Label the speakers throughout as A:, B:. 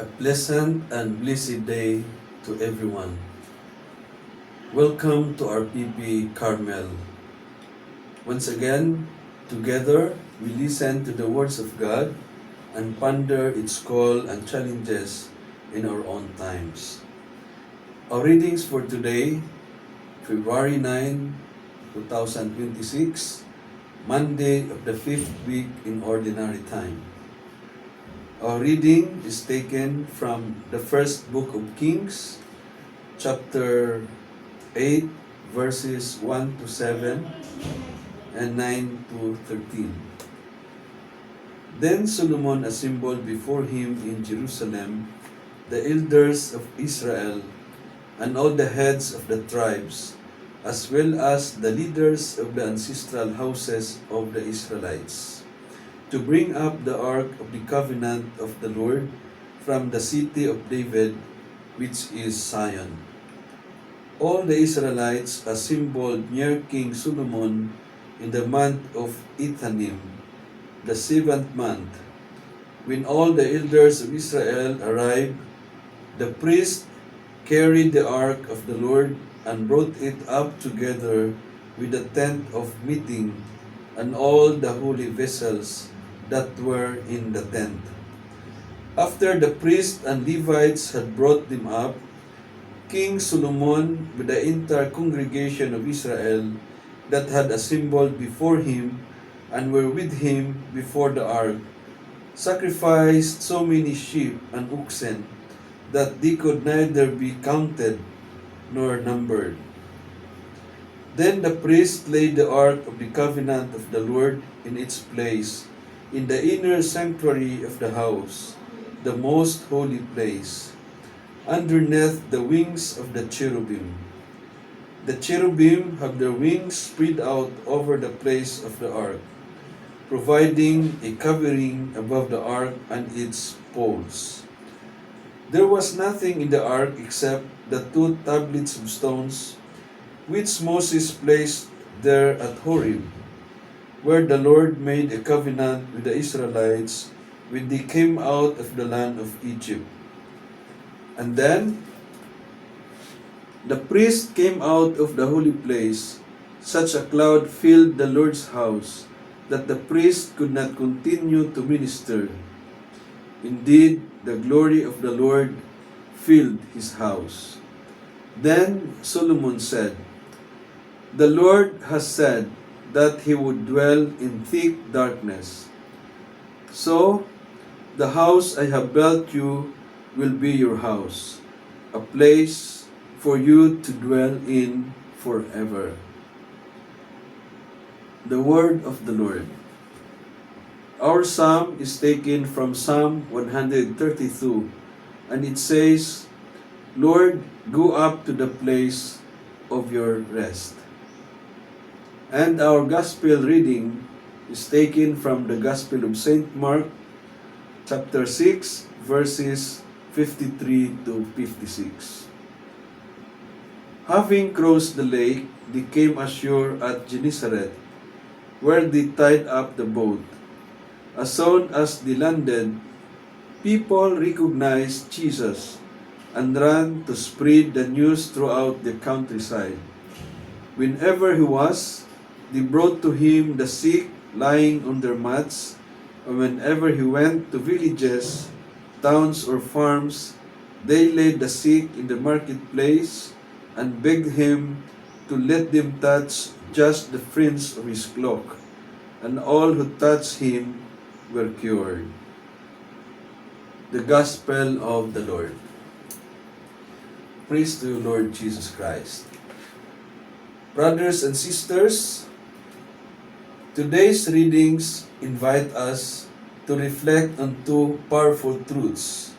A: A pleasant and blessed day to everyone. Welcome to our PP Carmel. Once again, together we listen to the words of God and ponder its call and challenges in our own times. Our readings for today, February 9, 2026, Monday of the 5th week in Ordinary Time. Our reading is taken from the first book of Kings, chapter 8, verses 1 to 7 and 9 to 13. Then Solomon assembled before him in Jerusalem the elders of Israel and all the heads of the tribes, as well as the leaders of the ancestral houses of the Israelites, to bring up the ark of the covenant of the Lord from the city of David, which is Zion. All the Israelites assembled near King Solomon in the month of Ethanim, the 7th month. When all the elders of Israel arrived, the priest carried the ark of the Lord and brought it up together with the tent of meeting and all the holy vessels that were in the tent. After the priests and Levites had brought them up, King Solomon with the entire congregation of Israel that had assembled before him and were with him before the ark, sacrificed so many sheep and oxen that they could neither be counted nor numbered. Then the priest laid the ark of the covenant of the Lord in its place in the inner sanctuary of the house, the most holy place, underneath the wings of the cherubim. The cherubim have their wings spread out over the place of the ark, providing a covering above the ark and its poles. There was nothing in the ark except the 2 tablets of stones which Moses placed there at Horeb, where the Lord made a covenant with the Israelites when they came out of the land of Egypt. And then the priest came out of the holy place. Such a cloud filled the Lord's house that the priest could not continue to minister. Indeed, the glory of the Lord filled his house. Then Solomon said, "The Lord has said that he would dwell in thick darkness. So, the house I have built you will be your house, a place for you to dwell in forever." The word of the Lord. Our psalm is taken from Psalm 132, and it says, "Lord, go up to the place of your rest." And our gospel reading is taken from the Gospel of St. Mark, chapter 6, verses 53 to 56. Having crossed the lake, they came ashore at Gennesaret, where they tied up the boat. As soon as they landed, people recognized Jesus and ran to spread the news throughout the countryside. Whenever he was, they brought to him the sick lying on their mats, and whenever he went to villages, towns, or farms, they laid the sick in the marketplace and begged him to let them touch just the fringe of his cloak, and all who touched him were cured. The Gospel of the Lord. Praise to you, Lord Jesus Christ. Brothers and sisters, today's readings invite us to reflect on 2 powerful truths: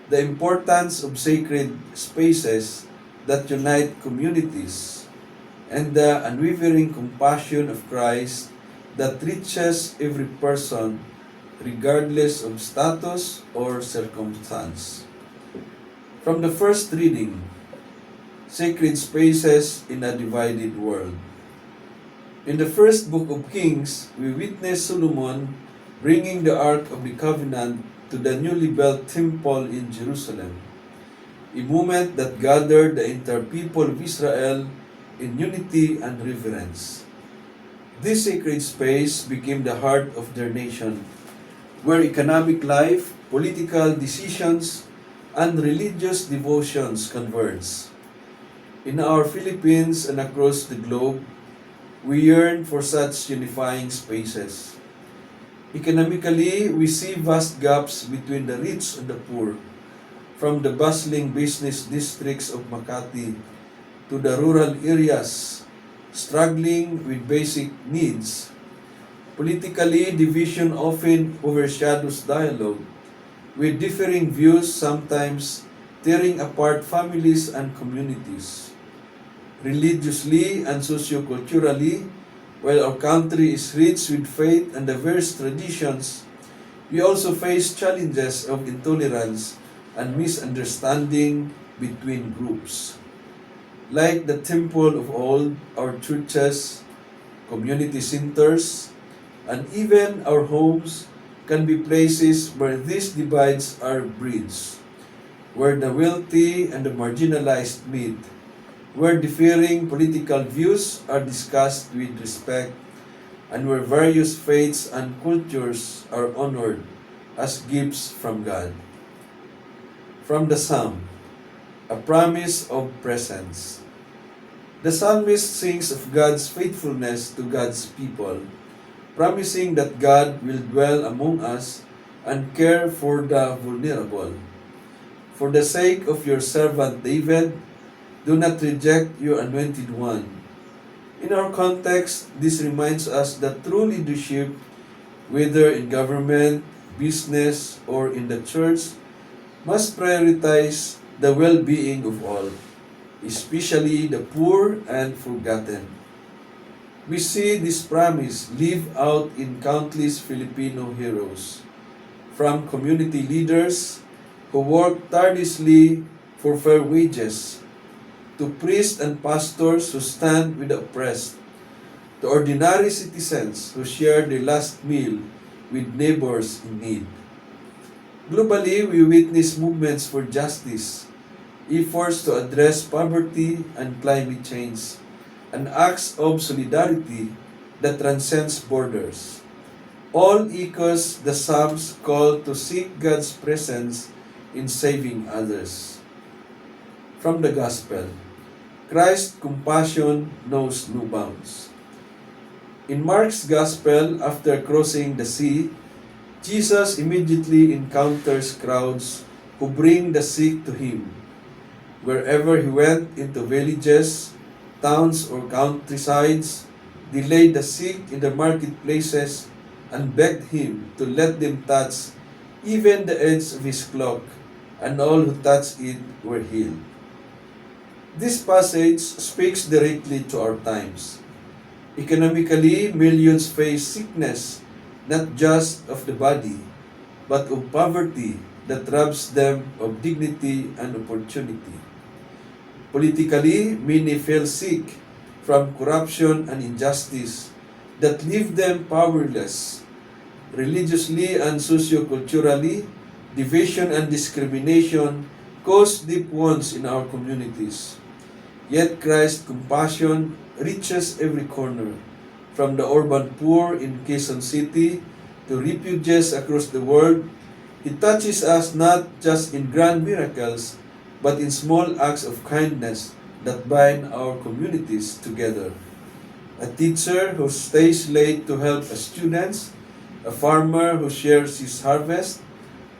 A: the importance of sacred spaces that unite communities, and the unwavering compassion of Christ that reaches every person regardless of status or circumstance. From the first reading, Sacred Spaces in a Divided World. In the first book of Kings, we witness Solomon bringing the Ark of the Covenant to the newly built temple in Jerusalem, a movement that gathered the entire people of Israel in unity and reverence. This sacred space became the heart of their nation, where economic life, political decisions, and religious devotions converge. In our Philippines and across the globe, we yearn for such unifying spaces. Economically, we see vast gaps between the rich and the poor, from the bustling business districts of Makati to the rural areas struggling with basic needs. Politically, division often overshadows dialogue, with differing views sometimes tearing apart families and communities. Religiously and socioculturally, while our country is rich with faith and diverse traditions, we also face challenges of intolerance and misunderstanding between groups. Like the temple of old, our churches, community centers, and even our homes can be places where these divides are bridged, where the wealthy and the marginalized meet, where differing political views are discussed with respect, and where various faiths and cultures are honored as gifts from God. From the Psalm, a promise of presence. The psalmist sings of God's faithfulness to God's people, promising that God will dwell among us and care for the vulnerable. For the sake of your servant David, do not reject your anointed one. In our context, this reminds us that true leadership, whether in government, business, or in the church, must prioritize the well-being of all, especially the poor and forgotten. We see this promise lived out in countless Filipino heroes, from community leaders who work tirelessly for fair wages, to priests and pastors who stand with the oppressed, to ordinary citizens who share their last meal with neighbors in need. Globally, we witness movements for justice, efforts to address poverty and climate change, and acts of solidarity that transcends borders. All echoes the Psalms call to seek God's presence in saving others. From the Gospel, Christ's compassion knows no bounds. In Mark's Gospel, after crossing the sea, Jesus immediately encounters crowds who bring the sick to him. Wherever he went, into villages, towns, or countrysides, they laid the sick in the marketplaces and begged him to let them touch even the edge of his cloak, and all who touched it were healed. This passage speaks directly to our times. Economically, millions face sickness, not just of the body, but of poverty that robs them of dignity and opportunity. Politically, many feel sick from corruption and injustice that leave them powerless. Religiously and socioculturally, division and discrimination cause deep wounds in our communities. Yet Christ's compassion reaches every corner, from the urban poor in Quezon City to refugees across the world. He touches us not just in grand miracles, but in small acts of kindness that bind our communities together. A teacher who stays late to help students, a farmer who shares his harvest,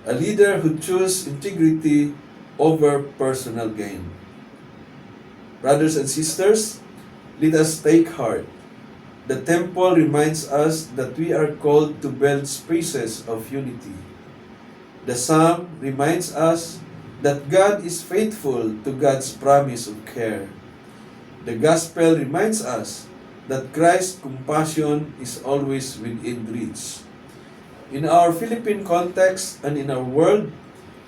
A: a leader who chooses integrity over personal gain. Brothers and sisters, let us take heart. The temple reminds us that we are called to build spaces of unity. The Psalm reminds us that God is faithful to God's promise of care. The Gospel reminds us that Christ's compassion is always within reach. In our Philippine context and in our world,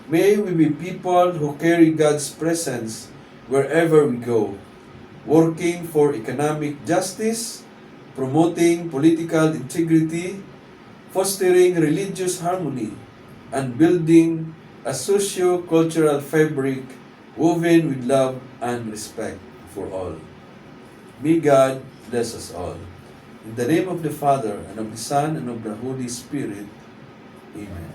A: may we be people who carry God's presence wherever we go, working for economic justice, promoting political integrity, fostering religious harmony, and building a socio-cultural fabric woven with love and respect for all. May God bless us all. In the name of the Father, and of the Son, and of the Holy Spirit. Amen.